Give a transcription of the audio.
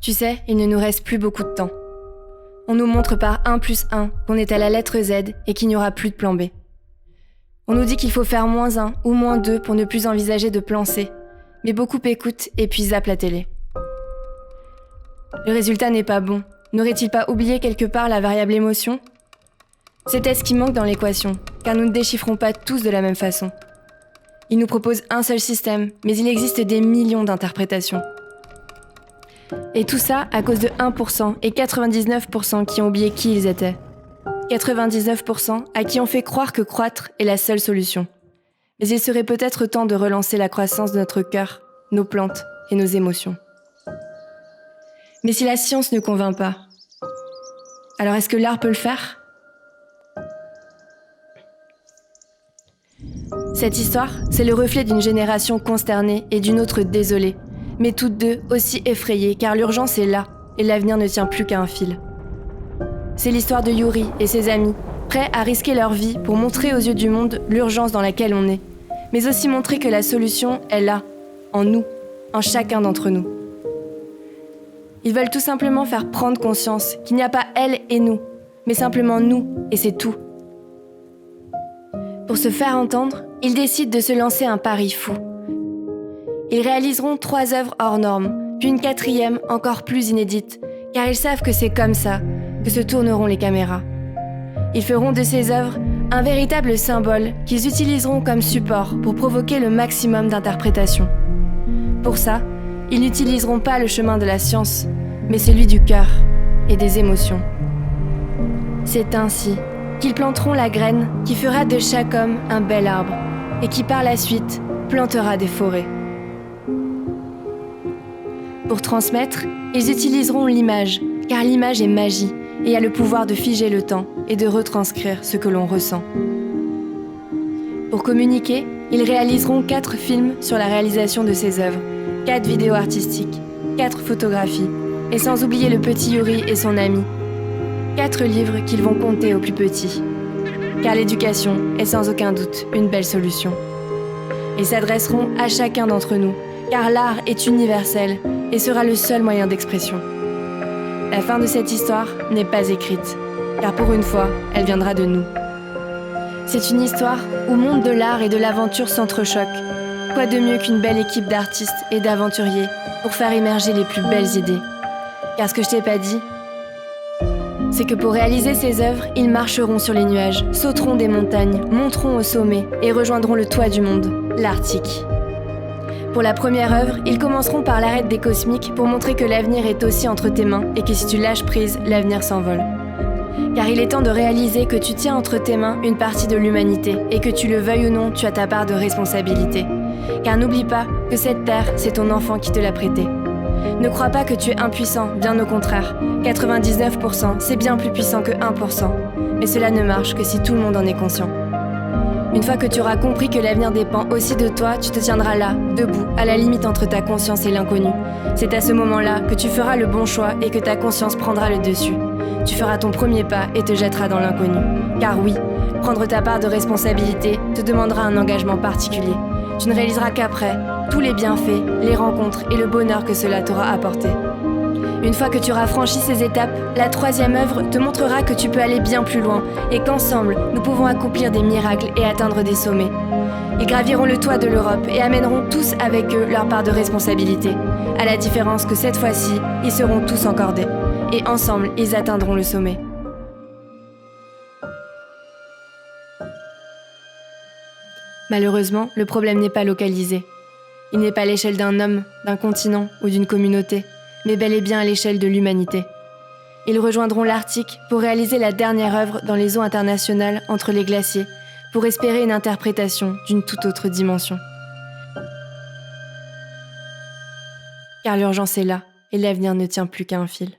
Tu sais, il ne nous reste plus beaucoup de temps. On nous montre par 1+1 qu'on est à la lettre Z et qu'il n'y aura plus de plan B. On nous dit qu'il faut faire -1 ou -2 pour ne plus envisager de plan C, mais beaucoup écoutent et puis zappent la télé. Le résultat n'est pas bon. N'aurait-il pas oublié quelque part la variable émotion ? C'est ce qui manque dans l'équation, car nous ne déchiffrons pas tous de la même façon. Il nous propose un seul système, mais il existe des millions d'interprétations. Et tout ça à cause de 1% et 99% qui ont oublié qui ils étaient. 99% à qui on fait croire que croître est la seule solution. Mais il serait peut-être temps de relancer la croissance de notre cœur, nos plantes et nos émotions. Mais si la science ne convainc pas, alors est-ce que l'art peut le faire ? Cette histoire, c'est le reflet d'une génération consternée et d'une autre désolée, mais toutes deux aussi effrayées car l'urgence est là et l'avenir ne tient plus qu'à un fil. C'est l'histoire de Yuri et ses amis, prêts à risquer leur vie pour montrer aux yeux du monde l'urgence dans laquelle on est, mais aussi montrer que la solution est là, en nous, en chacun d'entre nous. Ils veulent tout simplement faire prendre conscience qu'il n'y a pas elle et nous, mais simplement nous, et c'est tout. Pour se faire entendre, ils décident de se lancer un pari fou. Ils réaliseront 3 œuvres hors normes, puis une 4e encore plus inédite, car ils savent que c'est comme ça que se tourneront les caméras. Ils feront de ces œuvres un véritable symbole qu'ils utiliseront comme support pour provoquer le maximum d'interprétations. Pour ça, ils n'utiliseront pas le chemin de la science, mais celui du cœur et des émotions. C'est ainsi qu'ils planteront la graine qui fera de chaque homme un bel arbre et qui par la suite plantera des forêts. Pour transmettre, ils utiliseront l'image, car l'image est magie et a le pouvoir de figer le temps et de retranscrire ce que l'on ressent. Pour communiquer, ils réaliseront 4 films sur la réalisation de ces œuvres, 4 vidéos artistiques, 4 photographies, et sans oublier le petit Yuri et son ami. 4 livres qu'ils vont conter aux plus petits. Car l'éducation est sans aucun doute une belle solution. Ils s'adresseront à chacun d'entre nous, car l'art est universel et sera le seul moyen d'expression. La fin de cette histoire n'est pas écrite, car pour une fois, elle viendra de nous. C'est une histoire où monde de l'art et de l'aventure s'entrechoquent. Quoi de mieux qu'une belle équipe d'artistes et d'aventuriers pour faire émerger les plus belles idées ? Car ce que je t'ai pas dit, c'est que pour réaliser ces œuvres, ils marcheront sur les nuages, sauteront des montagnes, monteront au sommet et rejoindront le toit du monde, l'Arctique. Pour la première œuvre, ils commenceront par l'arête des cosmiques pour montrer que l'avenir est aussi entre tes mains et que si tu lâches prise, l'avenir s'envole. Car il est temps de réaliser que tu tiens entre tes mains une partie de l'humanité et que tu le veuilles ou non, tu as ta part de responsabilité. Car n'oublie pas que cette terre, c'est ton enfant qui te l'a prêtée. Ne crois pas que tu es impuissant, bien au contraire. 99%, c'est bien plus puissant que 1%. Mais cela ne marche que si tout le monde en est conscient. Une fois que tu auras compris que l'avenir dépend aussi de toi, tu te tiendras là, debout, à la limite entre ta conscience et l'inconnu. C'est à ce moment-là que tu feras le bon choix et que ta conscience prendra le dessus. Tu feras ton premier pas et te jetteras dans l'inconnu. Car oui, prendre ta part de responsabilité te demandera un engagement particulier. Tu ne réaliseras qu'après tous les bienfaits, les rencontres et le bonheur que cela t'aura apporté. Une fois que tu auras franchi ces étapes, la 3e œuvre te montrera que tu peux aller bien plus loin et qu'ensemble, nous pouvons accomplir des miracles et atteindre des sommets. Ils graviront le toit de l'Europe et amèneront tous avec eux leur part de responsabilité. À la différence que cette fois-ci, ils seront tous encordés. Et ensemble, ils atteindront le sommet. Malheureusement, le problème n'est pas localisé. Il n'est pas à l'échelle d'un homme, d'un continent ou d'une communauté, mais bel et bien à l'échelle de l'humanité. Ils rejoindront l'Arctique pour réaliser la dernière œuvre dans les eaux internationales entre les glaciers, pour espérer une interprétation d'une toute autre dimension. Car l'urgence est là, et l'avenir ne tient plus qu'à un fil.